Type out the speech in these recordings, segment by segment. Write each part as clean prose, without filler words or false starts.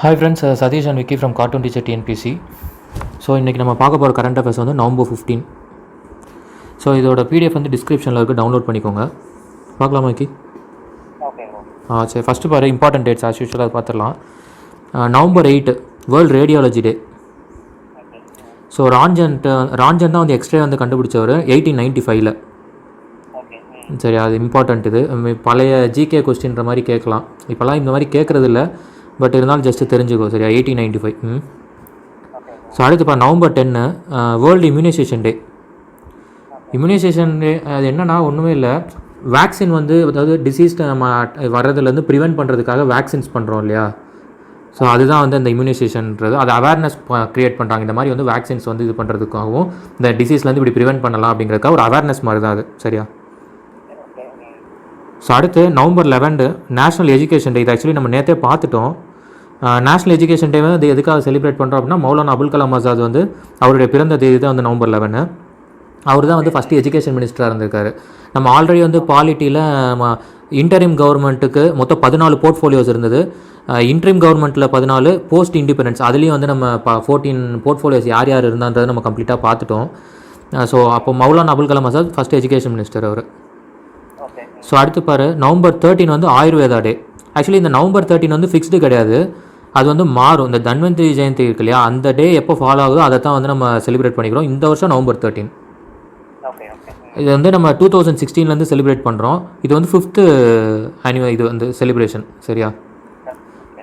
Hi friends, Satish and Vicky from Cartoon Teacher TNPC. So இன்றைக்கி நம்ம பார்க்க போகிற கரண்ட் அஃபேர்ஸ் வந்து நவம்பர் 15. ஸோ இதோட பிடிஎஃப் வந்து டிஸ்கிரிப்ஷனில் இருக்குது, டவுன்லோட் பண்ணிக்கோங்க. பார்க்கலாமா விக்கி? சரி, ஃபஸ்ட்டு பாரு இம்பார்ட்டன்ட் டேட்ஸ் ஆஸ் யூஷுவலாக பார்த்துடலாம். நவம்பர் 8 வேர்ல்டு ரேடியாலஜி டே. ஸோ ராஞ்சன் தான் வந்து எக்ஸ்ரே வந்து கண்டுபிடிச்சவர் 1895. சரி, அது இம்பார்ட்டண்ட். இது பழைய ஜிகே கொஸ்டின்ற மாதிரி கேட்கலாம். இப்போல்லாம் இந்த மாதிரி கேட்குறது இல்லை, பட் இருந்தாலும் ஜஸ்ட்டு தெரிஞ்சுக்கோ. சரியா, 1895. ஸோ அடுத்து நவம்பர் 10 வேர்ல்டு இம்யூனைசேஷன் டே. இம்யூனைசேஷன் டே அது என்னென்னா ஒன்றுமே இல்லை, வேக்சின் வந்து அதாவது டிசீஸ் நம்ம வர்றதுலேருந்து ப்ரிவெண்ட் பண்ணுறதுக்காக வேக்சின்ஸ் பண்ணுறோம் இல்லையா. ஸோ அதுதான் வந்து அந்த இம்யூனைசேஷன்ன்றது. அது அவேர்னஸ் க்ரியேட் பண்ணுறாங்க. இந்த மாதிரி வந்து வேக்சின்ஸ் வந்து இது பண்ணுறதுக்காகவும் இந்த டிசீஸ்லேருந்து இப்படி ப்ரிவெண்ட் பண்ணலாம் அப்படிங்கிறதுக்காக ஒரு அவேர்னஸ் மாதிரி தான் அது. சரியா. ஸோ அடுத்து நவம்பர் 11 நேஷ்னல் எஜுகேஷன் டே. இது ஆக்சுவலி நம்ம நேற்றே பார்த்துட்டோம். நேஷ்னல் எஜுகேஷன் டே வந்து எதுக்காக செலிப்ரேட் பண்ணுறோம் அப்படின்னா, மௌலானா அபுல் கலாம் ஆசாத் வந்து அவருடைய பிறந்த தேதி தான் வந்து நவம்பர் 11. அவர் தான் வந்து ஃபஸ்ட்டு எஜுகேஷன் மினிஸ்டராக இருந்திருக்காரு. நம்ம ஆல்ரெடி வந்து பாலிட்டியில் இன்டரிம் கவர்மெண்ட்டுக்கு மொத்தம் 14 போர்ட்ஃபோலியோஸ் இருந்தது. இன்டரிம் கவர்மெண்ட்டில் 14, போஸ்ட் இண்டிபெண்டன்ஸ் அதுலேயும் வந்து நம்ம 14 போர்ட்ஃபோலியோஸ் யார் யார் இருந்தான்றதை நம்ம கம்ப்ளீட்டாக பார்த்துட்டோம். ஸோ அப்போ Maulana Abul Kalam Azad first education minister அவர். ஸோ அடுத்து பாரு நவம்பர் 13 வந்து ஆயுர்வேதா டே. ஆக்சுவலி இந்த நவம்பர் 13 வந்து ஃபிக்ஸ்டு கிடையாது, அது வந்து மாறும். இந்த தன்வந்திரி ஜெயந்தி இருக்கு இல்லையா, அந்த டே எப்போ ஃபாலோ ஆகுதோ அதை தான் வந்து நம்ம செலிப்ரேட் பண்ணிக்கிறோம். இந்த வருஷம் நவம்பர் 13. இது வந்து நம்ம 2016 செலிப்ரேட் பண்ணுறோம். இது வந்து 5th ஆனுவல் இது வந்து செலிப்ரேஷன். சரியா.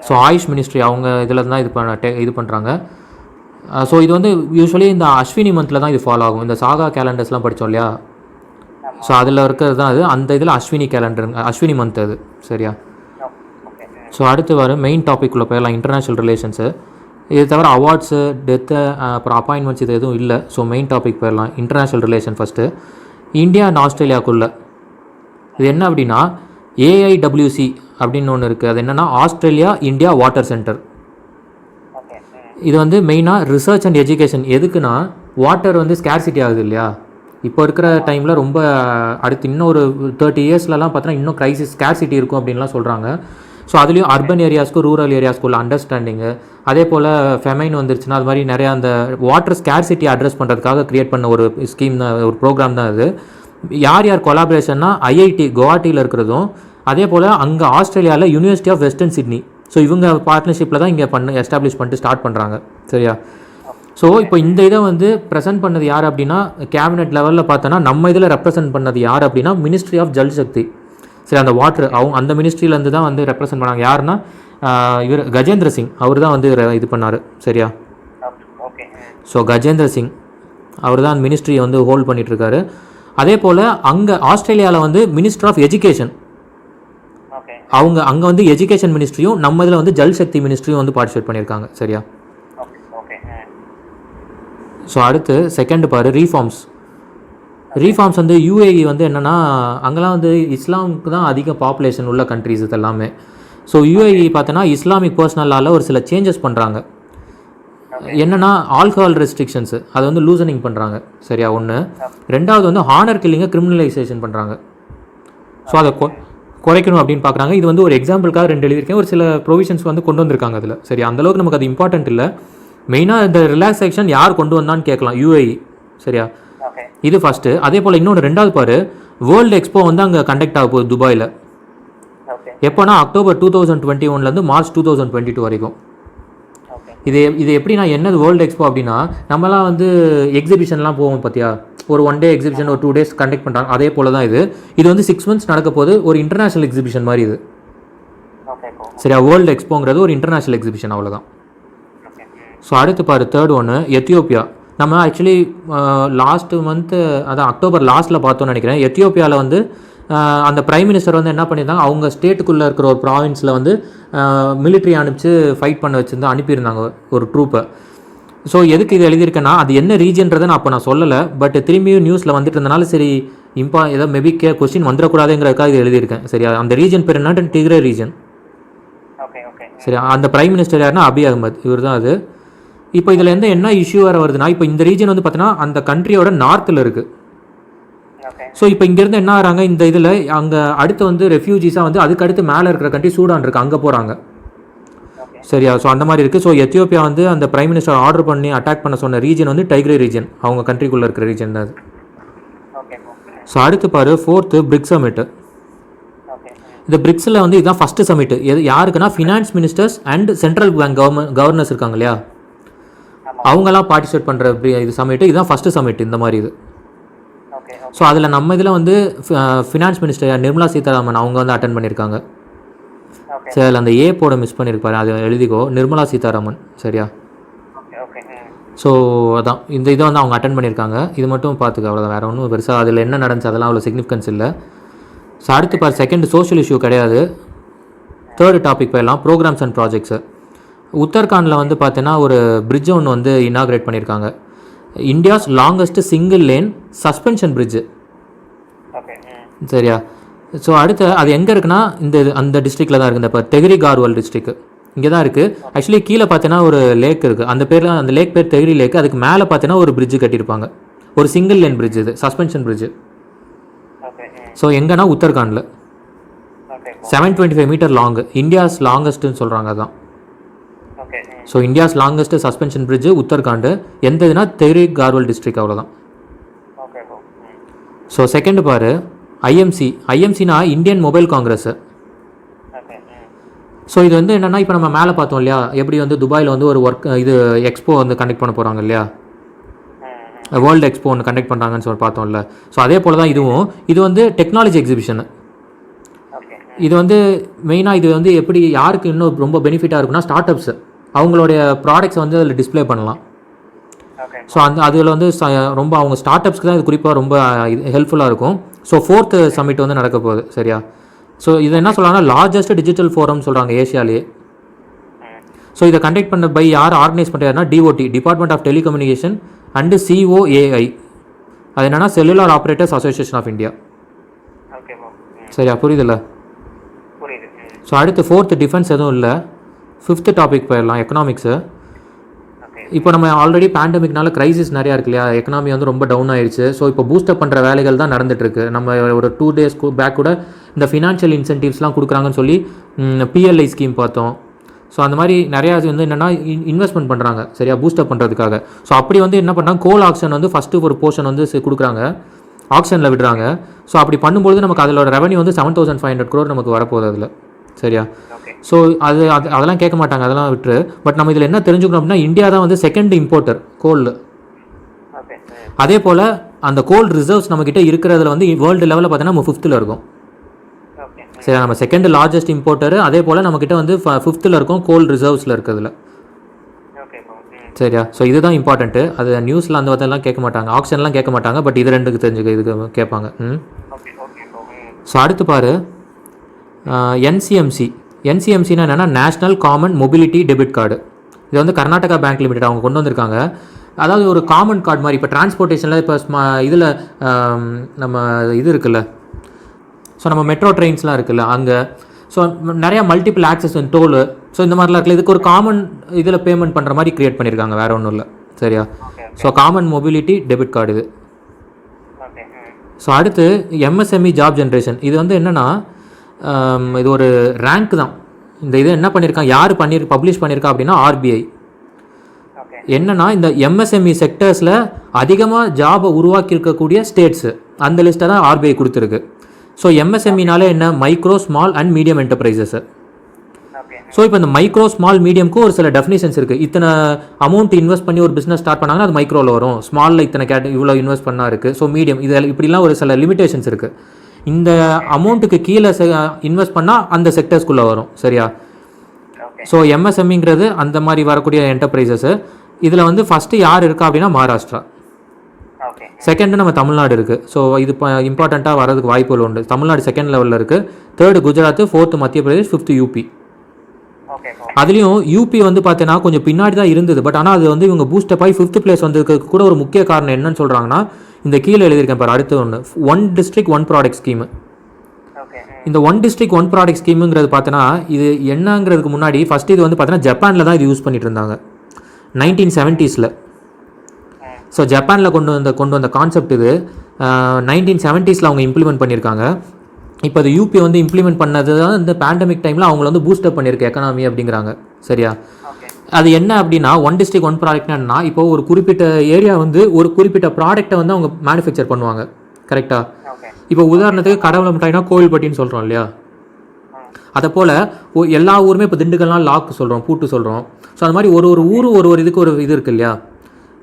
ஸோ ஆயுஷ் மினிஸ்ட்ரி அவங்க இதில் தான் இது பண்ணுறாங்க. ஸோ இது வந்து யூஸ்வலி இந்த அஸ்வினி மந்தில் தான் இது ஃபாலோ ஆகும். இந்த சாகா கேலண்டர்ஸ்லாம் படித்தோம் இல்லையா, ஸோ அதில் இருக்கிறது தான் அது. அந்த இதில் அஸ்வினி கேலண்டர், அஸ்வினி மந்த் அது. சரியா. ஸோ அடுத்து வர மெயின் டாபிக்குள்ளே போயிடலாம், இன்டர்நேஷ்னல் ரிலேஷன்ஸு. இது தவிர அவார்ட்ஸு, டெத்து, அப்புறம் அப்பாயின்மெண்ட்ஸ் இது எதுவும் இல்லை. ஸோ மெயின் டாபிக் போயிடலாம், international relation. First India and ஆஸ்திரேலியாவுக்குள்ளே இது என்ன அப்படின்னா, AIWC அப்படின்னு ஒன்று இருக்குது. அது என்னென்னா ஆஸ்திரேலியா இந்தியா வாட்டர் சென்டர். இது வந்து மெயினாக ரிசர்ச் அண்ட் எஜுகேஷன். எதுக்குன்னா வாட்டர் வந்து ஸ்கேர்சிட்டி ஆகுது இல்லையா இப்போ இருக்கிற டைமில். ரொம்ப அடுத்து இன்னும் ஒரு 30 இயர்ஸ்லலாம் பார்த்தோன்னா இன்னும் க்ரைசிஸ் ஸ்கேர்சிட்டி இருக்கும் அப்படின்லாம் சொல்கிறாங்க. ஸோ அதுலேயும் அர்பன் ஏரியாஸ்க்கும் ரூரல் ஏரியாஸ்க்கும் உள்ள அண்டர்ஸ்டாண்டிங்கு, அதே போல் ஃபெமைன் வந்துருச்சுன்னா அது மாதிரி நிறையா அந்த வாட்டர் ஸ்கேர்சிட்டி அட்ரஸ் பண்ணுறதுக்காக க்ரியேட் பண்ண ஒரு ஸ்கீம் தான், ஒரு ப்ரோக்ராம் தான் அது. யார் யார் கொலாபரேஷன்னா IIT குவாஹாட்டியில் இருக்கிறதும், அதே போல் அங்கே ஆஸ்திரேலியாவில் university of western Sydney. So இவங்க பார்ட்னர்ஷிப்பில் தான் இங்கே எஸ்டாப்ளிஷ் பண்ணிட்டு ஸ்டார்ட் பண்ணுறாங்க. சரியா. ஸோ இப்போ இந்த இதை வந்து ப்ரெசென்ட் பண்ணது யார் அப்படின்னா, கேபினெட் லெவலில் பார்த்தோன்னா நம்ம இதில் ரெப்ரசென்ட் பண்ணது யார் அப்படின்னா மினிஸ்ட்ரி ஆஃப் ஜல் சக்தி. சரி, அந்த வாட்டர் அவங்க அந்த மினிஸ்ட்ரியிலேருந்து தான் வந்து ரெப்ரசென்ட் பண்ணாங்க. யாருன்னா இவர் கஜேந்திர சிங், அவர் தான் வந்து இது பண்ணார். சரியா. ஸோ கஜேந்திர சிங் அவர் தான் அந்த மினிஸ்ட்ரியை வந்து ஹோல்ட் பண்ணிகிட்ருக்காரு. அதே போல் அங்கே ஆஸ்திரேலியாவில் வந்து மினிஸ்டர் ஆஃப் எஜுகேஷன், அவங்க அங்கே வந்து எஜுகேஷன் மினிஸ்ட்ரியும் நம்ம இதில் வந்து ஜல் சக்தி மினிஸ்ட்ரியும் வந்து பார்ட்டிசிபேட் பண்ணியிருக்காங்க. சரியா. ஸோ அடுத்து செகண்ட் பாரு ரீஃபார்ம்ஸ் வந்து UAE வந்து என்னென்னா அங்கெல்லாம் வந்து இஸ்லாமுக்கு தான் அதிக பாப்புலேஷன் உள்ள கண்ட்ரிஸ் இது எல்லாமே. ஸோ UAE பார்த்தோன்னா இஸ்லாமிக் பர்சனலால் ஒரு சில சேஞ்சஸ் பண்ணுறாங்க. என்னென்னா ஆல்கஹால் ரெஸ்ட்ரிக்ஷன்ஸு அதை வந்து லூசனிங் பண்ணுறாங்க. சரியா. ஒன்று. ரெண்டாவது வந்து ஹானர் கில்லிங்கை கிரிமினலைசேஷன் பண்ணுறாங்க. ஸோ அதை குறைக்கணும் அப்படின்னு பார்க்குறாங்க. இது வந்து ஒரு எக்ஸாம்பிளுக்காக 2 எழுதியிருக்கேன். ஒரு சில ப்ரொவிஷன்ஸ் வந்து கொண்டு வந்திருக்காங்க அதில். சரி, அந்தளவுக்கு நமக்கு அது இம்பார்ட்டன்ட் இல்லை. மெயினாக இந்த ரிலாக்ஸேஷன் யார் கொண்டு வந்தான்னு கேட்கலாம், UAE. சரியா. இது ஃபஸ்ட்டு. அதே போல் இன்னொன்று ரெண்டாவது பாரு, வேர்ல்டு எக்ஸ்போ வந்து அங்கே கண்டக்ட் ஆக போகுது துபாயில். எப்போனா அக்டோபர் 2021 மார்ச் 2022 வரைக்கும். இது எப்படின்னா என்னது வேர்ல்டு எக்ஸ்போ அப்படின்னா, நம்மலாம் வந்து எக்ஸிபிஷன்லாம் போவோம் பார்த்தியா, ஒரு 1 டே எக்ஸிபிஷன் ஒரு 2 days கண்டக்ட் பண்ணுறாங்க. அதே போல் தான் இது வந்து 6 months நடக்க போது. ஒரு இன்டர்நேஷ்னல் எக்ஸிபிஷன் மாதிரி இது. சரியா. வேர்ல்டு எக்ஸ்போங்கிறது ஒரு இன்டர்நேஷ்னல் எக்ஸிபிஷன், அவ்வளோதான். ஸோ அடுத்து பாரு தேர்ட் ஒன்று எத்தியோப்பியா. நம்ம ஆக்சுவலி லாஸ்ட்டு மந்த்து அதான் அக்டோபர் லாஸ்ட்டில் பார்த்தோன்னு நினைக்கிறேன். எத்தியோப்பியாவில் வந்து அந்த பிரைம் மினிஸ்டர் வந்து என்ன பண்ணியிருந்தாங்க, அவங்க ஸ்டேட்டுக்குள்ளே இருக்கிற ஒரு ப்ராவின்ஸில் வந்து மிலிட்ரி அனுப்பிச்சு ஃபைட் பண்ண வச்சுருந்து அனுப்பியிருந்தாங்க ஒரு ட்ரூப்பை. ஸோ எதுக்கு இது எழுதியிருக்கேன்னா, அது என்ன ரீஜன்றதை நான் அப்போ நான் சொல்லலை, பட் திரும்பியும் நியூஸில் வந்துட்டு இருந்தனால சரி ஏதோ மேபி கொஸ்டின் வந்துடக்கூடாதுங்கிறதுக்காக இது எழுதியிருக்கேன். சரியா. அந்த ரீஜன் பேர் என்ன, டிக்ரே ரீஜன். சரி, அந்த பிரைம் மினிஸ்டர் யாருன்னா அபி அகமது, இவர் தான் அது. இப்போ இதில் என்ன இஷ்யூ வேறு வருதுன்னா, இப்போ இந்த ரீஜன் வந்து பார்த்தீங்கன்னா அந்த கண்ட்ரியோட நார்த்தில் இருக்குது. ஸோ இப்போ இங்கேருந்து என்ன ஆகிறாங்க, இந்த இதில் அங்கே அடுத்து வந்து ரெஃப்யூஜிஸாக வந்து அதுக்கு அடுத்து மேலே இருக்கிற கண்ட்ரி சூடான் இருக்குது, அங்கே போகிறாங்க. சரியா? ஸோ அந்த மாதிரி இருக்குது. ஸோ எத்தியோப்பியா வந்து அந்த பிரைம் மினிஸ்டர் ஆர்டர் பண்ணி அட்டாக் பண்ண சொன்ன ரீஜன் வந்து டைக்ரே ரீஜன், அவங்க கண்ட்ரிக்குள்ளே இருக்கிற ரீஜன் தான் அது. ஸோ அடுத்து பாரு, 4th பிரிக்ஸ் சமிட்டு. இந்த பிரிக்ஸில் வந்து இதுதான் ஃபஸ்ட்டு சமிட்டு. யாருக்குன்னா finance ministers and central bank governors இருக்காங்க இல்லையா, அவங்களாம் பார்ட்டிசிபேட் பண்ணுற இது சமிட்டு. இதுதான் ஃபஸ்ட்டு சமிட் இந்த மாதிரி இது. ஸோ அதில் நம்ம இதில் வந்து ஃபினான்ஸ் மினிஸ்டர் நிர்மலா சீதாராமன் அவங்க வந்து அட்டன் பண்ணியிருக்காங்க. சரி, அதில் அந்த ஏ போட மிஸ் பண்ணியிருப்பாரு, அதை எழுதிக்கோ, நிர்மலா சீதாராமன். சரியா? ஸோ அதான் இந்த இதை வந்து அவங்க அட்டன் பண்ணியிருக்காங்க. இது மட்டும் பார்த்துக்க, அவ்வளோதான். வேறு ஒன்றும் பெருசாக அதில் என்ன நடந்துச்சு அதெல்லாம் அவ்வளோ சிக்னிஃபிகன்ஸ் இல்லை. ஸோ அடுத்து பார், செகண்ட் சோஷியல் இஷ்யூ கிடையாது. தேர்டு டாபிக் போயிடலாம், ப்ரோக்ராம்ஸ் அண்ட் ப்ராஜெக்ட்ஸு. உத்தரகாண்டில் வந்து பார்த்தீங்கன்னா ஒரு பிரிட்ஜ் ஒன்று வந்து இனாக்ரேட் பண்ணியிருக்காங்க. India's longest single lane suspension bridge. சரியா? ஸோ அடுத்து அது எங்கே இருக்குன்னா அந்த டிஸ்ட்ரிக்டில் தான் இருக்குது. இப்போ தெஹ்ரி கார்வால் டிஸ்ட்ரிக்ட் இங்கே தான் இருக்குது. ஆக்சுவலி கீழே பார்த்தீங்கன்னா ஒரு லேக் இருக்குது, அந்த லேக் பேர் தெஹ்ரி லேக். அதுக்கு மேலே பார்த்தீங்கன்னா ஒரு பிரிட்ஜு கட்டியிருப்பாங்க, ஒரு சிங்கிள் லேன் பிரிட்ஜ், இது சஸ்பென்ஷன் பிரிட்ஜு. ஸோ எங்கன்னா உத்தரகாண்டில் 725 மீட்டர் லாங், இந்தியாஸ் லாங்கஸ்ட்டுன்னு சொல்கிறாங்க அதான். So India's longest suspension bridge Uttarakhand. எந்த இதுனா தெஹ்ரி கார்வால் டிஸ்ட்ரிக்ட், அவ்வளோதான். ஸோ செகண்ட் பாரு, ஐஎம்சினா இந்தியன் மொபைல் காங்கிரஸ். ஸோ இது வந்து என்னென்னா, இப்போ நம்ம மேலே பார்த்தோம் இல்லையா, எப்படி வந்து துபாயில் வந்து ஒரு எக்ஸ்போ வந்து கண்டக்ட் பண்ண போகிறாங்க இல்லையா, வேர்ல்டு எக்ஸ்போ ஒன்று கண்டக்ட் பண்ணுறாங்கன்னு சொல்லி பார்த்தோம்ல. ஸோ அதே போல் தான் இதுவும். இது வந்து டெக்னாலஜி எக்ஸிபிஷனு. இது வந்து மெயினாக இது வந்து எப்படி யாருக்கு இன்னும் ரொம்ப பெனிஃபிட்டாக இருக்குன்னா, ஸ்டார்ட் அப்ஸ் அவங்களுடைய ப்ராடக்ட்ஸை வந்து அதில் டிஸ்பிளே பண்ணலாம். ஸோ அதில் வந்து ரொம்ப அவங்க ஸ்டார்ட் அப்ஸ்க்கு தான் இது குறிப்பாக ரொம்ப ஹெல்ப்ஃபுல்லாக இருக்கும். ஸோ 4th சமிட் வந்து நடக்க போகுது. சரியா? ஸோ இது என்ன சொல்கிறாங்கன்னா, லார்ஜஸ்ட் டிஜிட்டல் ஃபோரம் சொல்கிறாங்க ஏஷியாலேயே. ஸோ இதை கண்டக்ட் பண்ண பை யார் ஆர்கனைஸ் பண்ணுறாருன்னா, DOT, department of telecommunication and COAI. அது என்னென்னா cellular operators association of India. சரியா? புரியுதுல்ல? ஸோ அடுத்து 4th டிஃபென்ஸ் எதுவும் இல்லை. 5th டாபிக் போயிடலாம், எக்கனாமிக்ஸு. இப்போ நம்ம ஆல்ரெடி பேண்டமிக்னால கிரைசிஸ் நிறையா இருக்கு இல்லையா, எக்கனாமி வந்து ரொம்ப டவுன் ஆயிடுச்சு. ஸோ இப்போ பூஸ்டப் பண்ணுற வேலைகள் தான் நடந்துகிட்ருக்கு. நம்ம ஒரு 2 days பேக் கூட இந்த ஃபினான்ஷியல் இன்சென்டிவ்ஸ்லாம் கொடுக்குறாங்கன்னு சொல்லி PLI ஸ்கீம் பார்த்தோம். ஸோ அந்த மாதிரி நிறையா வந்து என்னென்னா இன்வெஸ்ட்மெண்ட் பண்ணுறாங்க. சரியா? பூஸ்டப் பண்ணுறதுக்காக. ஸோ அப்படி வந்து என்ன பண்ணுறாங்க, கோல் ஆக்ஷன் வந்து ஃபஸ்ட்டு ஒரு போர்ஷன் வந்து கொடுக்குறாங்க, ஆக்ஷனில் விடுறாங்க. ஸோ அப்படி பண்ணும்போது நமக்கு அதோட ரெவன்யூ வந்து 7500 crore நமக்கு வரப்போகுது அதில். சரியா? ஸோ அதெல்லாம் கேட்க மாட்டாங்க, அதெல்லாம் விட்டுரு. பட் நம்ம இதில் என்ன தெரிஞ்சுக்கணும் அப்படின்னா, இந்தியா தான் வந்து செகண்ட் இம்போர்ட்டர் கோல். அதே போல் அந்த கோல் ரிசர்வ்ஸ் நம்மக்கிட்ட இருக்கிறதுல வந்து வேர்ல்டு லெவலில் பார்த்தீங்கன்னா நம்ம 5th இருக்கும். சரி, நம்ம செகண்ட் லார்ஜஸ்ட் இம்போர்ட்டர். அதே போல் நம்மக்கிட்ட வந்து 5th இருக்கும் கோல் ரிசர்வ்ஸில் இருக்கிறதுல. சரியா? ஸோ இதுதான் இம்பார்ட்டண்ட்டு. அது நியூஸில் அந்த இதெல்லாம் கேட்க மாட்டாங்க, ஆக்ஷன்லாம் கேட்க மாட்டாங்க. பட் இது ரெண்டுக்கு தெரிஞ்சுக்க இதுக்கு கேட்பாங்க. ஸோ அடுத்து பாரு, NCMCனா என்னென்னா national common mobility debit card. இது வந்து கர்நாடகா பேங்க் லிமிடெட் அவங்க கொண்டு வந்திருக்காங்க. அதாவது ஒரு காமன் கார்டு மாதிரி. இப்போ டிரான்ஸ்போர்ட்டேஷனில் இப்போ இதில் நம்ம இது இருக்குல்ல, ஸோ நம்ம மெட்ரோ ட்ரெயின்ஸ்லாம் இருக்குல்ல அங்கே. ஸோ நிறையா மல்டிபிள் ஆக்சஸ் டோலு, ஸோ இந்த மாதிரிலாம் இருக்குல்ல. இதுக்கு ஒரு காமன் இதில் பேமெண்ட் பண்ணுற மாதிரி க்ரியேட் பண்ணியிருக்காங்க, வேறு ஒன்றும் இல்லை. சரியா? So common mobility debit card இது. ஸோ அடுத்து MSME ஜாப் ஜென்ரேஷன். இது வந்து என்னென்னா, இது ஒரு ரேங்க் தான். இந்த இது என்ன பண்ணியிருக்காங்க, யார் பப்ளிஷ் பண்ணியிருக்கா அப்படின்னா RBI. என்னென்னா இந்த MSME செக்டர்ஸில் அதிகமாக ஜாபை உருவாக்கியிருக்கக்கூடிய ஸ்டேட்ஸு, அந்த லிஸ்ட்டை தான் RBI கொடுத்துருக்கு. ஸோ MSMEனாலே என்ன, micro small and medium enterprises. So இப்போ இந்த மைக்ரோ ஸ்மால் மீடியம்க்கு ஒரு சில டெஃபினிஷன்ஸ் இருக்குது. இத்தனை அமௌண்ட் இன்வெஸ்ட் பண்ணி ஒரு பிஸ்னஸ் ஸ்டார்ட் பண்ணாங்கன்னா அது மைக்ரோவில் வரும், ஸ்மாலில் இத்தனை இவ்வளோ இன்வெஸ்ட் பண்ணால் இருக்குது. ஸோ மீடியம், இது இப்படிலாம் ஒரு சில லிமிடேஷன்ஸ் இருக்குது. இந்த அமௌண்ட்டுக்கு கீழே இன்வெஸ்ட் பண்ணால் அந்த செக்டர்ஸ்குள்ளே வரும். சரியா? ஸோ MSMEங்கிறது அந்த மாதிரி வரக்கூடிய என்டர்பிரைசஸ்ஸு. இதில் வந்து ஃபஸ்ட்டு யார் இருக்கா அப்படின்னா மகாராஷ்டிரா, செகண்டு நம்ம தமிழ்நாடு இருக்குது. ஸோ இது இம்பார்ட்டண்ட்டாக வரதுக்கு வாய்ப்புகள் உண்டு. தமிழ்நாடு செகண்ட் லெவலில் இருக்குது, 3rd குஜராத், 4th மத்திய பிரதேஷ், 5th UP. அதுலேயும் UP வந்து பார்த்தீங்கன்னா கொஞ்சம் பின்னாடி தான் இருந்தது. பட் ஆனால் அது வந்து இவங்க பூஸ்டப் ஆகி 5th பிளேஸ் வந்ததுக்கு கூட ஒரு முக்கிய காரணம் என்னன்னு சொல்கிறாங்கன்னா, இந்த கீழே எழுதியிருக்கேன் பாரு, அடுத்து one district one product scheme. இந்த ஒன் டிஸ்ட்ரிக்ட் ஒன் ப்ராடக்ட் ஸ்கீமுங்கிறது பார்த்தீங்கன்னா இது என்னங்கிறதுக்கு முன்னாடி ஃபஸ்ட்டு இது வந்து பார்த்தீங்கன்னா ஜப்பானில் தான் இது யூஸ் பண்ணிட்டு இருந்தாங்க 1970s. ஸோ ஜப்பானில் கொண்டு வந்த கான்செப்ட் இது 1970s அவங்க இம்ப்ளிமெண்ட் பண்ணியிருக்காங்க. இப்போ அது UP வந்து இம்ப்ளிமெண்ட் பண்ணது தான் இந்த பேண்டமிக் டைமில் அவங்கள வந்து பூஸ்டப் பண்ணியிருக்கு எக்கனாமி அப்படிங்கிறாங்க. சரியா? அது என்ன அப்படின்னா ஒன் டிஸ்ட்ரிக்ட் ஒன் ப்ராடக்ட்னா இப்போ ஒரு குறிப்பிட்ட ஏரியா வந்து ஒரு குறிப்பிட்ட ப்ராடக்ட்டை வந்து அவங்க மேனுஃபேக்சர் பண்ணுவாங்க. கரெக்டாக? இப்போ உதாரணத்துக்கு கடவுளை மிட்டாய்னா கோவில்பட்டின்னு சொல்கிறோம் இல்லையா? அதை போல் எல்லா ஊருமே இப்போ திண்டுக்கல்லாம் லாக்கு சொல்கிறோம், பூட்டு சொல்கிறோம். ஸோ அது மாதிரி ஒரு ஒரு ஊர் ஒரு இதுக்கு ஒரு இது இருக்குது இல்லையா,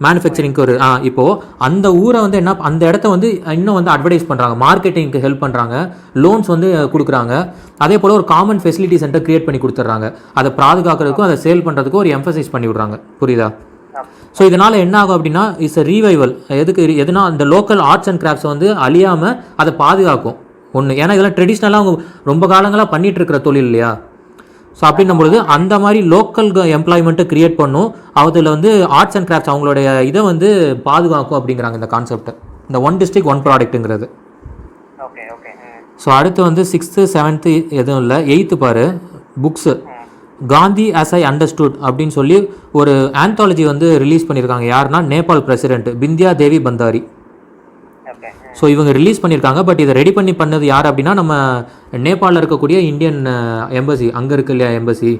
மேனுஃபேக்சரிங்க்கு ஒரு இப்போது அந்த ஊரை வந்து என்ன, அந்த இடத்த வந்து இன்னும் வந்து அட்வர்டைஸ் பண்ணுறாங்க, மார்க்கெட்டிங்க்கு ஹெல்ப் பண்ணுறாங்க, லோன்ஸ் வந்து கொடுக்குறாங்க. அதே போல் ஒரு காமன் ஃபெசிலிட்டி சென்டர் க்ரியேட் பண்ணி கொடுத்துட்றாங்க. அதை பாதுகாக்கிறதுக்கும் அதை சேல் பண்ணுறதுக்கும் ஒரு எம்ஃபசைஸ் பண்ணி விட்றாங்க. புரியுதா? ஸோ இதனால் என்ன ஆகும் அப்படின்னா இட்ஸ் அ ரீவைவல். எதுனா அந்த லோக்கல் ஆர்ட்ஸ் அண்ட் கிராஃப்ட்ஸை வந்து அழியாமல் அதை பாதுகாக்கும் ஒன்று. ஏன்னா இதெல்லாம் ட்ரெடிஷ்னலாக அவங்க ரொம்ப காலங்களாக பண்ணிகிட்டு இருக்கிற தொழில் இல்லையா? ஸோ அப்படின்னும்பொழுது அந்த மாதிரி லோக்கல் எம்ப்ளாய்மெண்ட்டை க்ரியேட் பண்ணும், அதில் வந்து ஆர்ட்ஸ் அண்ட் கிராஃப்ட்ஸ் அவங்களுடைய இதை வந்து பாதுகாக்கும் அப்படிங்கிறாங்க இந்த கான்செப்ட், இந்த ஒன் டிஸ்ட்ரிக்ட் ஒன் ப்ராடக்ட்டுங்கிறது. ஸோ அடுத்து வந்து 6th 7th எதுவும் இல்லை, 8th பாரு, books Gandhi as I understood அப்படின்னு சொல்லி ஒரு ஆந்தாலஜி வந்து ரிலீஸ் பண்ணியிருக்காங்க. யாருன்னா நேபாள் பிரசிடென்ட் பிந்தியா தேவி பந்தாரி. ஸோ இவங்க ரிலீஸ் பண்ணியிருக்காங்க. பட் இதை ரெடி பண்ணது யார் அப்படின்னா நம்ம நேபாளில் இருக்கக்கூடிய இந்தியன் எம்பசி, அங்கே இருக்கு இல்லையா எம்பசி,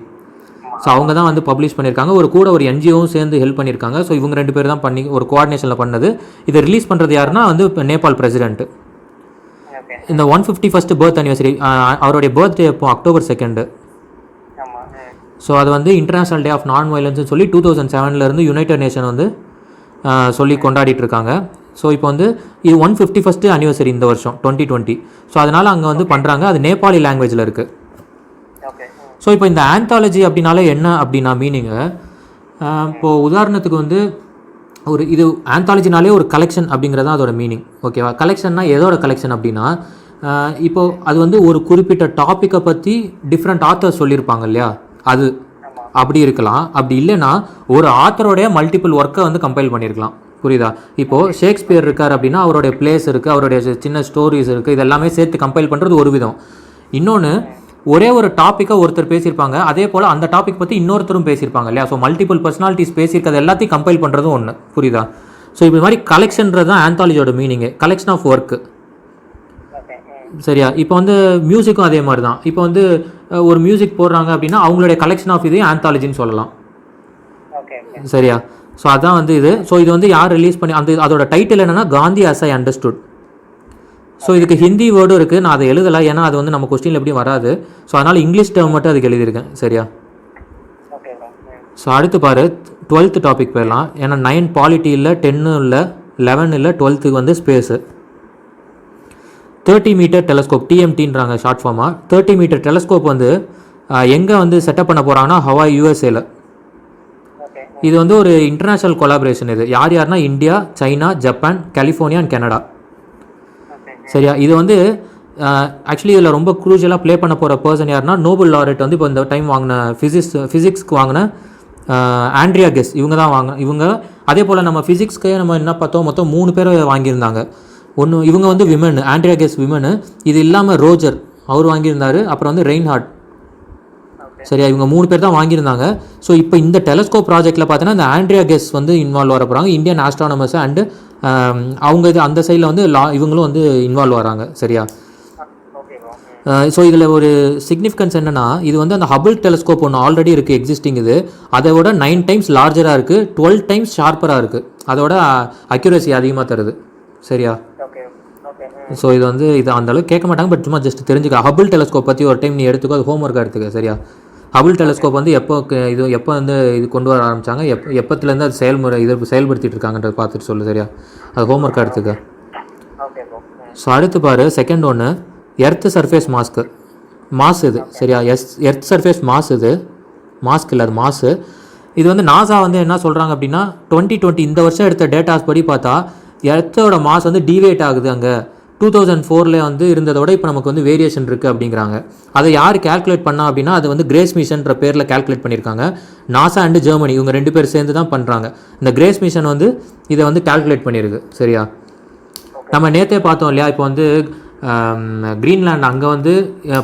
ஸோ அவங்க தான் வந்து பப்ளிஷ் பண்ணியிருக்காங்க. ஒரு என்ஜிஓவும் சேர்ந்து ஹெல்ப் பண்ணியிருக்காங்க. ஸோ இவங்க 2 பேர் தான் பண்ணி ஒரு கோஆர்டினேஷனில் பண்ணது. இதை ரிலீஸ் பண்ணுறது யாருன்னா வந்து நேபாள் பிரசிடென்ட். இந்த 151st பர்த் அனிவர்சரி, அவருடைய பர்த்டே இப்போ October 2. ஸோ அது வந்து இன்டர்நேஷ்னல் டே ஆஃப் நான் வயலன்ஸ்னு சொல்லி 2007 யுனைடெட் நேஷன் வந்து சொல்லி கொண்டாடிட்டு இருக்காங்க. ஸோ இப்போ வந்து இது 151st அனிவர்சரி இந்த வருஷம் 2020. ஸோ அதனால் அங்கே வந்து பண்ணுறாங்க. அது நேபாளி லாங்குவேஜில் இருக்குது. ஸோ இப்போ இந்த ஆந்தாலஜி அப்படின்னாலே என்ன அப்படின்னா மீனிங்கு, இப்போது உதாரணத்துக்கு வந்து ஒரு இது ஆந்தாலஜினாலே ஒரு கலெக்ஷன் அப்படிங்கிறது தான் அதோட மீனிங். ஓகேவா? கலெக்ஷன்னா எதோட கலெக்ஷன் அப்படின்னா இப்போது அது வந்து ஒரு குறிப்பிட்ட டாப்பிக்கை பற்றி டிஃப்ரெண்ட் ஆத்தர்ஸ் சொல்லியிருப்பாங்க இல்லையா, அது அப்படி இருக்கலாம். அப்படி இல்லைன்னா ஒரு ஆத்தரோடைய மல்டிபிள் ஒர்க்கை வந்து கம்பைல் பண்ணியிருக்கலாம். புரியுதா? இப்போது ஷேக்ஸ்பியர் இருக்கார் அப்படின்னா அவருடைய பிளேஸ் இருக்குது, அவருடைய சின்ன ஸ்டோரிஸ் இருக்குது, இதெல்லாமே சேர்த்து கம்பைல் பண்ணுறது ஒரு விதம். இன்னொன்று, ஒரே ஒரு டாப்பிக்கை ஒருத்தர் பேசியிருப்பாங்க, அதே போல் அந்த டாபிக் பற்றி இன்னொருத்தரும் பேசியிருப்பாங்க இல்லையா. ஸோ மல்டிபிள் பர்சனாலிட்டிஸ் பேசியிருக்கிறது எல்லாத்தையும் கம்பைல் பண்ணுறதும் ஒன்று. புரியுதா? ஸோ இப்படி மாதிரி கலெக்ஷன்றது தான் ஆந்தாலஜியோட மீனிங்கு, கலெக்ஷன் ஆஃப் ஒர்க்கு. சரியா? இப்போ வந்து மியூசிக்கும் அதே மாதிரி தான். இப்போ வந்து ஒரு மியூசிக் போடுறாங்க அப்படின்னா அவங்களுடைய கலெக்ஷன் ஆஃப் இதையும் ஆந்தாலஜின்னு சொல்லலாம். சரியா? ஸோ அதான் வந்து இது. ஸோ இது வந்து யார் ரிலீஸ் பண்ணி அதோட டைட்டில் என்னென்னா Gandhi as I understood. So இதுக்கு ஹிந்தி வேர்டும் இருக்குது, நான் அதை எழுதலை ஏன்னா அது வந்து நம்ம கொஸ்டினில் எப்படியும் வராது. ஸோ அதனால் இங்கிலீஷ் டேர்ம் மட்டும் அதுக்கு எழுதியிருக்கேன். சரியா? ஸோ அடுத்து பாரு 12th டாபிக் போயிடலாம். ஏன்னா 9 பாலிட்டி இல்லை, 10 இல்லை, 11 இல்லை, 12th வந்து ஸ்பேஸு. 30 மீட்டர் டெலஸ்கோப், டிஎம்டின்றாங்க ஷார்ட் ஃபார்மாக. 30 மீட்டர் டெலஸ்கோப் வந்து எங்கே வந்து செட்டப் பண்ண போகிறாங்கன்னா ஹவாய், யூஎஸ்ஏல. இது வந்து ஒரு இன்டர்நேஷ்னல் கொலாபரேஷன். இது யார்னா India, China, Japan, California and Canada. சரியா? இது வந்து ஆக்சுவலி இதில் ரொம்ப க்ரூஷியலாக ப்ளே பண்ண போகிற பர்சன் யாருன்னா நோபல் லாரெட் வந்து இப்போ இந்த டைம் வாங்கின ஃபிசிக்ஸ்க்கு வாங்கின ஆண்ட்ரியா கெஸ், இவங்க தான் இவங்க. அதே போல் நம்ம ஃபிசிக்ஸ்க்கு நம்ம என்ன பார்த்தோம், மொத்தம் 3 பேர் வாங்கியிருந்தாங்க. இவங்க வந்து விமன், ஆண்ட்ரியா கெஸ் விமனு. இது இல்லாமல் ரோஜர் அவர் வாங்கியிருந்தார். அப்புறம் வந்து ரெயின்ஹார்ட். சரியா? இவங்க 3 பேர் தான் வாங்கியிருந்தாங்க. ஸோ இப்போ இந்த டெலஸ்கோப் ப்ராஜெக்ட்டில் பார்த்தீங்கன்னா இந்த ஆண்ட்ரியா கெஸ் வந்து இன்வால்வ் வர போகிறாங்க, இந்தியன் ஆஸ்ட்ரானமர்ஸ் அண்டு அவங்க இது அந்த சைடில் வந்து இவங்களும் வந்து இன்வால்வ் வராங்க. சரியா? ஸோ இதில் ஒரு சிக்னிஃபிகன்ஸ் என்னென்னா, இது வந்து அந்த ஹபிள் டெலஸ்கோப் ஒன்று ஆல்ரெடி இருக்குது எக்ஸிஸ்டிங். இது அதை விட 9 டைம்ஸ் லார்ஜராக இருக்குது, 12 டைம்ஸ் ஷார்ப்பராக இருக்குது, அதோட அக்யூரசி அதிகமாக தருது. சரியா? ஸோ இது வந்து இது அந்தளவுக்கு கேட்க மாட்டாங்க, பட் சும்மா ஜஸ்ட் தெரிஞ்சுக்க. ஹபிள் டெலஸ்கோப் பற்றி ஒரு டைம் நீ எடுத்துக்கோ, அது ஹோம்ஒர்க்காக எடுத்துக்க. சரியா? ஹபிள் டெலஸ்கோப் வந்து எப்போ வந்து இது கொண்டு வர ஆரம்பித்தாங்க, எப்போத்துலேருந்து அது செயல்படுத்திட்டு இருக்காங்கன்றதை பார்த்துட்டு சொல்லு. சரியா? அது ஹோம்ஒர்க்காக எடுத்துக்க. ஸோ அடுத்து பாரு செகண்ட் ஒன்று, எர்த் சர்ஃபேஸ் மாஸ் இது. சரியா? எர்த் சர்ஃபேஸ் மாஸ், இது மாஸ்க் இல்லை, அது மாசு. இது வந்து நாசா வந்து என்ன சொல்கிறாங்க அப்படின்னா 2020 இந்த வருஷம் எடுத்த டேட்டாஸ் படி பார்த்தா எர்த்தோட மாஸ் வந்து டிவேட் ஆகுது. அங்கே 2004 வந்து இருந்ததோட இப்போ நமக்கு வந்து வேரியேஷன் இருக்குது அப்படிங்கிறாங்க. அதை யார் கேல்குலேட் பண்ணா அப்படின்னா அது வந்து கிரேஸ் மிஷன்ற பேரில் கேல்குலேட் பண்ணியிருக்காங்க. நாசா அண்டு ஜெர்மனி இவங்க 2 பேர் சேர்ந்து தான் பண்ணுறாங்க. இந்த கிரேஸ் மிஷன் வந்து இதை வந்து கேல்குலேட் பண்ணியிருக்கு. சரியா? நம்ம நேற்றே பார்த்தோம் இல்லையா, இப்போ வந்து கிரீன்லேண்ட் அங்கே வந்து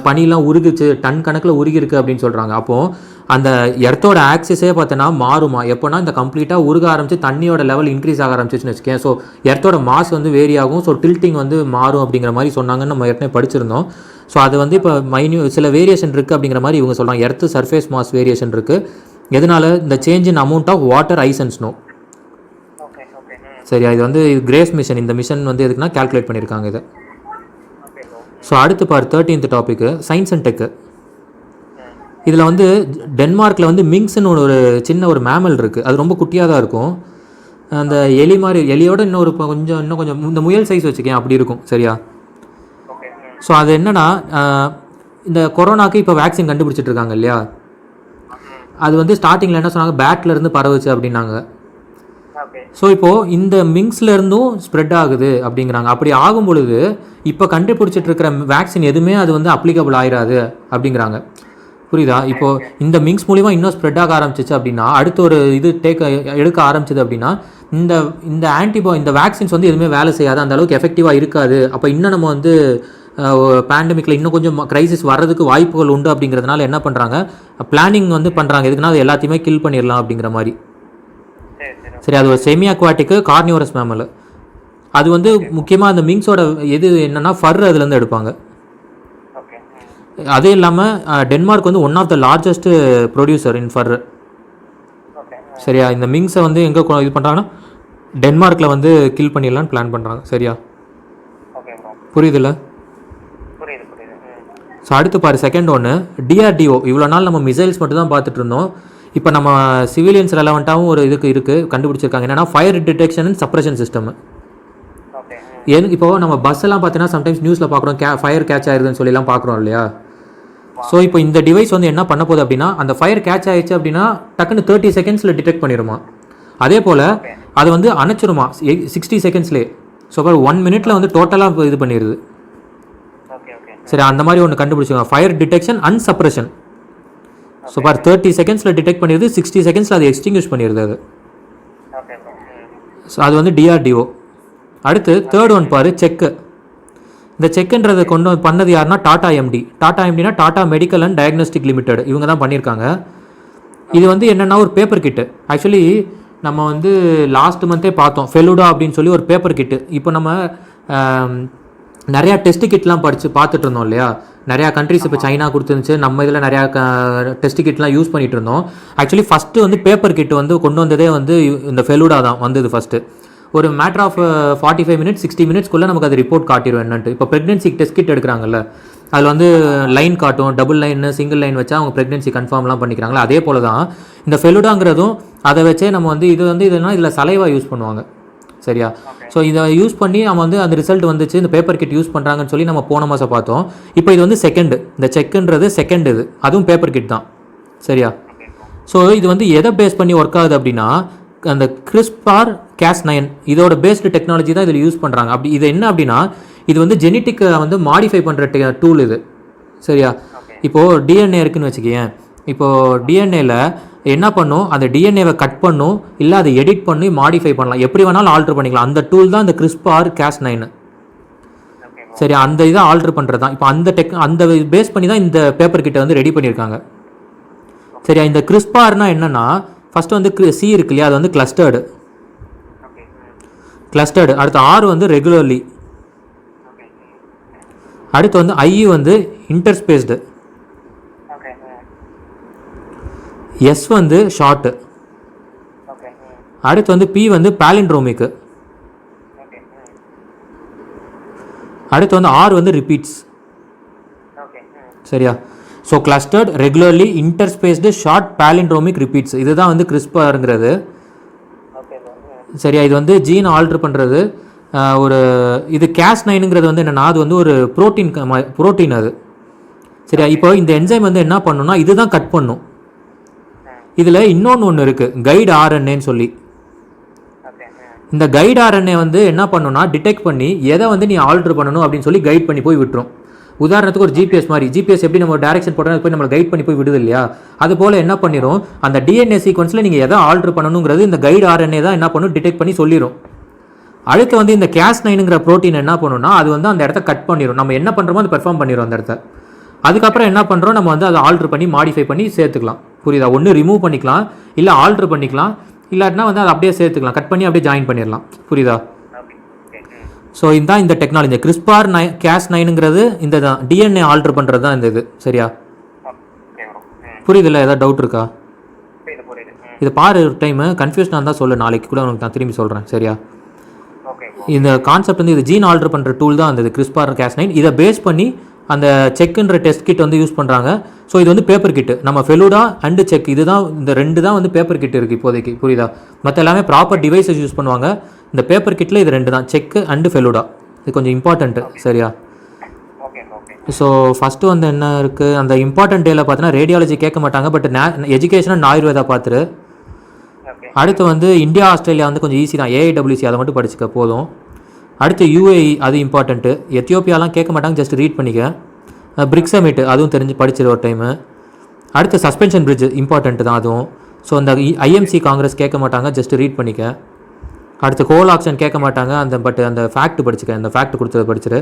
பனிலாம் உருகிச்சு, டன் கணக்கில் உருகிருக்கு அப்படின்னு சொல்கிறாங்க. அப்போது அந்த எர்த்தோட ஆக்சிஸே பார்த்தோன்னா மாறுமா எப்போனா இந்த கம்ப்ளீட்டாக உருக ஆரம்பிச்சு தண்ணியோட லெவல் இன்க்ரீஸ் ஆக ஆரம்பிச்சிச்சுன்னு வச்சுக்கேன். ஸோ எர்த்தோட மாஸ் வந்து வேரி ஆகும், ஸோ டில்ட்டிங் வந்து மாறும் அப்படிங்கிற மாதிரி சொன்னாங்கன்னு நம்ம ஏற்கனவே படிச்சிருந்தோம். ஸோ அது வந்து இப்போ சில வேரியேஷன் இருக்குது அப்படிங்கிற மாதிரி இவங்க சொல்கிறாங்க. எர்த்து சர்ஃபேஸ் மாஸ் வேரியேஷன் இருக்குது. எதனால? இந்த change in amount of water, ice and snow. சரியா? இது வந்து கிரேஸ் மிஷன். இந்த மிஷன் வந்து எதுக்குன்னா கால்குலேட் பண்ணியிருக்காங்க இதை. ஸோ அடுத்து பார் 13th topic science and tech. இதில் வந்து டென்மார்க்கில் வந்து மிங்ஸ்ன்னு ஒரு சின்ன ஒரு மேமல் இருக்குது. அது ரொம்ப குட்டியாக தான் இருக்கும். அந்த எலி மாதிரி, எலியோட இன்னும் கொஞ்சம் இந்த முயல் சைஸ் வச்சுக்கேன் அப்படி இருக்கும். சரியா? ஸோ அது என்னென்னா, இந்த கொரோனாக்கு இப்போ வேக்சின் கண்டுபிடிச்சிட்டு இருக்காங்க இல்லையா? அது வந்து ஸ்டார்டிங்கில் என்ன சொன்னாங்க, பேட்லேருந்து பரவுச்சு அப்படின்னாங்க. ஸோ இப்போது இந்த மிங்ஸ்லேருந்தும் ஸ்ப்ரெட் ஆகுது அப்படிங்கிறாங்க. அப்படி ஆகும் பொழுது இப்போ கண்டுபிடிச்சிட்டு இருக்கிற வேக்சின் எதுவுமே அது வந்து அப்ளிகபிள் ஆகிடாது அப்படிங்கிறாங்க. புரியுதா? இப்போது இந்த மிங்ஸ் மூலிமா இன்னும் ஸ்ப்ரெட் ஆக ஆரம்பிச்சிச்சு அப்படின்னா, அடுத்து ஒரு இது எடுக்க ஆரம்பிச்சிது அப்படின்னா, இந்த இந்த வேக்சின்ஸ் வந்து எதுவுமே வேலை செய்யாது, அந்த அளவுக்கு எஃபெக்டிவாக இருக்காது. அப்போ இன்னும் நம்ம வந்து பேண்டமிக்கில் இன்னும் கொஞ்சம் க்ரைசிஸ் வர்றதுக்கு வாய்ப்புகள் உண்டு. அப்படிங்கிறதுனால என்ன பண்ணுறாங்க, பிளானிங் வந்து பண்ணுறாங்க. எதுக்குன்னா அது எல்லாத்தையுமே கில் பண்ணிடலாம் அப்படிங்கிற மாதிரி. சரி, அது ஒரு செமி அக்வாட்டிக்கு கார்னிவரஸ் மேமல். அது வந்து முக்கியமாக அந்த மிங்ஸோட எது என்னென்னா ஃபர் அதுலேருந்து எடுப்பாங்க. அதே இல்லாமல் டென்மார்க் வந்து one of the largest producer in fur. சரியா? இந்த மிங்ஸை வந்து எங்கே இது பண்ணுறாங்கன்னா டென்மார்க்கில் வந்து கில் பண்ணிடலான்னு பிளான் பண்ணுறாங்க. சரியா? புரியுதுல்ல? ஸோ அடுத்து பாரு செகண்ட் ஒன்று டிஆர்டிஓ. இவ்வளோ நாள் நம்ம மிசைல்ஸ் மட்டும் தான் பார்த்துட்டு இருந்தோம். இப்போ நம்ம சிவிலியன்ஸ் ரெலவெண்ட்டாகவும் ஒரு இருக்குது கண்டுபிடிச்சிருக்காங்க. என்னென்னா fire detection and suppression system. இப்போது நம்ம பஸ் எல்லாம் பார்த்தீங்கன்னா சம்டைம்ஸ் நியூஸில் பார்க்குறோம், ஃபயர் கேட்ச் ஆயிருதுன்னு சொல்லிலாம் பார்க்குறோம் இல்லையா? ஸோ இப்போ இந்த டிவைஸ் வந்து என்ன பண்ண போகுது அப்படின்னா, அந்த ஃபயர் கேட்ச் ஆயிடுச்சு அப்படின்னா டக்குன்னு 30 செகண்ட்ஸில் டிடெக்ட் பண்ணிடுமா. அதே போல் அது வந்து அணைச்சிருமா 60 செகண்ட்ஸ்லேயே. ஸோ பாரு 1 மினிட்ல வந்து டோட்டலாக இது பண்ணிடுது. சரி, அந்த மாதிரி ஒன்று கண்டுபிடிச்சிருக்காங்க, fire detection and suppression. So for 30 செகண்ட்ஸில் டிடெக்ட் பண்ணிடுது, 60 செகண்ட்ஸில் அது எக்ஸ்டிங்யூஷ் பண்ணிடுது அது. ஸோ அது வந்து டிஆர்டிஓ. அடுத்து தேர்ட் ஒன் பாரு செக்கு. இந்த செக்குன்றதை பண்ணது யாருன்னா டாடா எம்டி. டாடா எம்டினா Tata medical and diagnostic limited. இவங்க தான் பண்ணியிருக்காங்க. இது வந்து என்னென்னா ஒரு பேப்பர் கிட்டு. ஆக்சுவலி நம்ம வந்து லாஸ்ட் மந்த்தே பார்த்தோம், ஃபெலுடா அப்படின்னு சொல்லி ஒரு பேப்பர் கிட்டு. இப்போ நம்ம நிறையா டெஸ்ட் கிட்லாம் பார்த்துட்டு இருந்தோம் இல்லையா? நிறையா கண்ட்ரிஸ் இப்போ சைனா கொடுத்துருந்துச்சு, நம்ம இதில் நிறையா டெஸ்ட் கிட்லாம் யூஸ் பண்ணிகிட்டு இருந்தோம். ஆக்சுவலி ஃபஸ்ட்டு வந்து பேப்பர் கிட் வந்து கொண்டு வந்ததே வந்து இந்த ஃபெலுடா தான் வந்தது ஃபஸ்ட்டு. ஒரு மேட்டர் ஆஃப் 45 மினிட்ஸ் 60 மினிட்ஸ்க்குள்ளே நமக்கு அது ரிப்போர்ட் காட்டிடும் என்னன்ட்டு. இப்போ ப்ரெக்னென்சிக்கு டெஸ்ட் கிட் எடுக்கிறாங்கல்ல, அதில் வந்து லைன் காட்டும், டபுள் லைன் சிங்கிள் லைன் வச்சா அவங்க ப்ரெக்னென்சி கன்ஃபார்ம்லாம் பண்ணிக்கிறாங்களா. அதே போல் தான் இந்த ஃபெலுடாங்கிறதும். அதை வச்சே நம்ம வந்து இதுனா இதில் சலைவா யூஸ் பண்ணுவாங்க. சரியா? ஸோ இதை யூஸ் பண்ணி நம்ம வந்து அந்த ரிசல்ட் வந்துச்சு, இந்த பேப்பர் கிட் யூஸ் பண்ணுறாங்கன்னு சொல்லி நம்ம போன மாதம் பார்த்தோம். இப்போ இது வந்து செகண்டு, இந்த செக்குன்றது செகண்ட், இது அதுவும் பேப்பர் கிட் தான். சரியா? ஸோ இது வந்து எதை பேஸ் பண்ணி ஒர்க் ஆகுது அப்படின்னா, அந்த CRISPR-Cas9 இதோட பேஸ்டு டெக்னாலஜி தான் இதில் யூஸ் பண்ணுறாங்க. அப்படி இது என்ன அப்படின்னா, இது வந்து ஜெனட்டிக்கை வந்து மாடிஃபை பண்ணுற டூல் இது. சரியா? இப்போது டிஎன்ஏ இருக்குதுன்னு வச்சுக்கேன். இப்போது டிஎன்ஏல என்ன பண்ணும், அந்த டிஎன்ஏவை கட் பண்ணும், இல்லை அதை எடிட் பண்ணி மாடிஃபை பண்ணலாம், எப்படி வேணாலும் ஆல்ட்ரு பண்ணிக்கலாம். அந்த டூல் தான் இந்த CRISPR-Cas9. சரி, அந்த இதை ஆல்ட்ரு பண்ணுறது தான். இப்போ அந்த பேஸ் பண்ணி தான் இந்த பேப்பர் கிட்ட வந்து ரெடி பண்ணியிருக்காங்க. சரியா? இந்த CRISPRனா என்னென்னா, ஃபஸ்ட்டு வந்து சி இருக்கு இல்லையா, அது வந்து கிளஸ்டர்டு. அடுத்து ஆர் வந்து ரெகுலர்லி. அடுத்து வந்து ஐ வந்து இன்டர்ஸ்பேஸ்டு. எஸ் வந்து ஷார்ட்டு. அடுத்து வந்து பி வந்து பாலிண்ட்ரோமிக்கு. அடுத்து வந்து ஆர் வந்து ரிப்பீட்ஸ். சரியா? So clustered, regularly, interspaced, short, palindromic, repeats. இதுதான் வந்து CRISPRங்கிறது. சரியா? இது வந்து ஜீன் ஆல்ட்ரு பண்ணுறது. ஒரு இது Cas9ங்கிறது வந்து என்னென்னா, அது வந்து ஒரு ப்ரோட்டீன் அது. சரியா? இப்போ இந்த என்சைம் வந்து என்ன பண்ணுன்னா, இதுதான் கட் பண்ணும். இதில் ஒன்று இருக்குது, கைடு ஆர்என்ஏன்னு சொல்லி. இந்த கைடு ஆர்என்ஏ வந்து என்ன பண்ணுன்னா, டிடெக்ட் பண்ணி எதை வந்து நீ ஆல்ட்ரு பண்ணணும் அப்படின்னு சொல்லி கைட் பண்ணி போய் விட்டுரும். உதாரணத்துக்கு ஒரு ஜிபிஎஸ் மாதிரி, ஜிபிஎஸ் எப்படி நம்ம டைரக்ஷன் போட்டோம் போய் நம்மளை கைட் பண்ணி போய் விடுது இல்லையா? அது போல் என்ன பண்ணிடும், அந்த டிஎன்ஏ சீக்வன்ஸில் நீங்கள் எதை ஆல்ட்ரு பண்ணணுங்கிறது இந்த கைடு ஆர்என்ஏ தான் என்ன பண்ணும், டிடெக்ட் பண்ணி சொல்லிடும். அடுத்து வந்து இந்த Cas9ங்கிற ப்ரோட்டீன் என்ன பண்ணுன்னா, அது வந்து அந்த இடத்த கட் பண்ணிடும். நம்ம என்ன பண்ணுறோமோ அது பெர்ஃபார்ம் பண்ணிடும் அந்த இடத்த. அதுக்கப்புறம் என்ன பண்ணுறோம், நம்ம வந்து அதை ஆல்ட்ரு பண்ணி மாடிஃபை பண்ணி சேர்த்துக்கலாம். புரியுதா? ஒன்று ரிமூவ் பண்ணிக்கலாம், இல்லை ஆல்ட்ரு பண்ணிக்கலாம், இல்லாட்டினா வந்து அதை அப்படியே சேர்த்துக்கலாம், கட் பண்ணி அப்படியே ஜாயின் பண்ணிடலாம். புரியுதா? ஸோ இதுதான் இந்த டெக்னாலஜி. CRISPR-Cas9ங்கிறது இந்த தான் டிஎன்ஏ ஆல்ட்ரு பண்ணுறது தான் இந்த இது. சரியா? புரியுதுல்ல? ஏதாவது டவுட் இருக்கா? இது பாரு ஒரு டைமு, கன்ஃபியூஷனாக இருந்தால் சொல்லு, நாளைக்கு கூட உனக்கு நான் திரும்பி சொல்கிறேன், சரியா? ஓகே இந்த கான்செப்ட் வந்து இது ஜீன் ஆல்டர் பண்ணுற டூல் தான் அந்த CRISPR-Cas9. இதை பேஸ் பண்ணி அந்த செக்குன்ற டெஸ்ட் கிட் வந்து யூஸ் பண்ணுறாங்க. ஸோ இது வந்து பேப்பர் கிட்டு, நம்ம ஃபெலுடா அண்டு செக் இதுதான், இந்த 2 தான் வந்து பேப்பர் கிட் இருக்குது இப்போதைக்கு, புரியுதா? மற்ற எல்லாமே ப்ராப்பர் டிவைசஸ் யூஸ் பண்ணுவாங்க. இந்த பேப்பர் கிட்டில் இது 2 தான், செக்கு அண்டு ஃபெலுடா. இது கொஞ்சம் இம்பார்ட்டண்ட்டு, சரியா? ஓகே ஓகே ஸோ ஃபஸ்ட்டு வந்து என்ன இருக்குது, அந்த இம்பார்ட்டன்ட் டேல பார்த்தீங்கன்னா ரேடியாலஜி கேட்க மாட்டாங்க, பட் எஜுகேஷனாக ஆயுர்வேதா பார்த்துரு. ஓகே அடுத்து வந்து இந்தியா ஆஸ்திரேலியா வந்து கொஞ்சம் ஈஸி தான், AIWC அதை மட்டும் படிச்சுக்க போதும். அடுத்து UAE அது இம்பார்ட்டண்ட்டு. எத்தியோப்பியாலாம் கேட்க மாட்டாங்க, ஜஸ்ட் ரீட் பண்ணிக்க. பிரிக்ஸ் சமிட் அதுவும் தெரிஞ்சு படிச்சிரு ஒரு டைமு. அடுத்து சஸ்பென்ஷன் பிரிட்ஜ் இம்பார்ட்டண்ட்டு தான் அதுவும். ஸோ அந்த IMC காங்கிரஸ் கேட்க மாட்டாங்க, ஜஸ்ட் ரீட் பண்ணிக்க. அடுத்து கோல் ஆக்ஷன் கேட்க மாட்டாங்க, அந்த ஃபேக்ட் படிச்சுக்க, அந்த ஃபேக்ட் கொடுத்தது படிச்சிரு.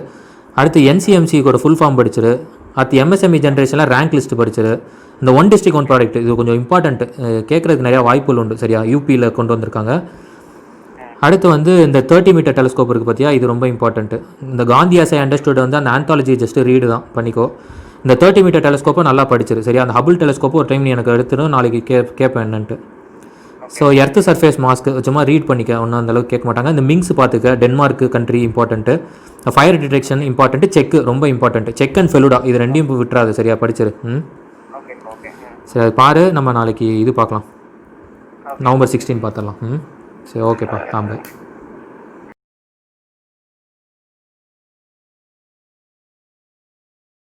அடுத்து NCMCயோட ஃபுல் ஃபார்ம் படிச்சிரு. அடுத்து MSME ஜென்ரேஷனில் ரேங்க் லிஸ்ட் படிச்சிரு. இந்த ஒன் டிஸ்ட்ரிக்ட் ஒன் ப்ராடக்ட் இது கொஞ்சம் இம்பார்ட்டண்ட்டு, கேட்குறதுக்கு நிறையா வாய்ப்புகள் உண்டு, சரியா? UPயில் கொண்டு வந்திருக்காங்க. அடுத்து வந்து இந்த 30 மீட்டர் டெலஸ்கோப் இருக்குது பார்த்தியா, இது ரொம்ப இம்பார்ட்டண்ட்டு. இந்த காந்தி ஆஸ் ஐ அண்டர்ஸ்டுட் வந்து அந்த ஆந்தாலஜி ஜஸ்ட் ரீடு தான் பண்ணிக்கோ. இந்த 30 மீட்டர் டெலஸ்கோப்பை நல்லா படிச்சிரு, சரியா? அந்த ஹபிள் டெலஸ்கோப்பை ஒரு டைம் நீ எனக்கு எடுத்துடும், நாளைக்கு கேட்பேன் என்னன்ட்டு. ஸோ எர்த்து சர்ஃபேஸ் மாஸ்க்கு சும்மா ரீட் பண்ணிக்க, ஒன்றும் அந்தளவுக்கு கேட்க மாட்டாங்க. இந்த மிங்ஸ் பார்த்துக்க, Denmark country important. Fire detection important, check ரொம்ப இம்பார்ட்டண்ட்டு. செக் அண்ட் ஃபெலுடா இது 2யும் விட்டுறாது, சரியா? படிச்சிரு. ஓகே ஓகே சரி, அது பாரு, நம்ம நாளைக்கு இது பார்க்கலாம், November 16 பார்த்துடலாம். சரி, ஓகேப்பா, பாய்.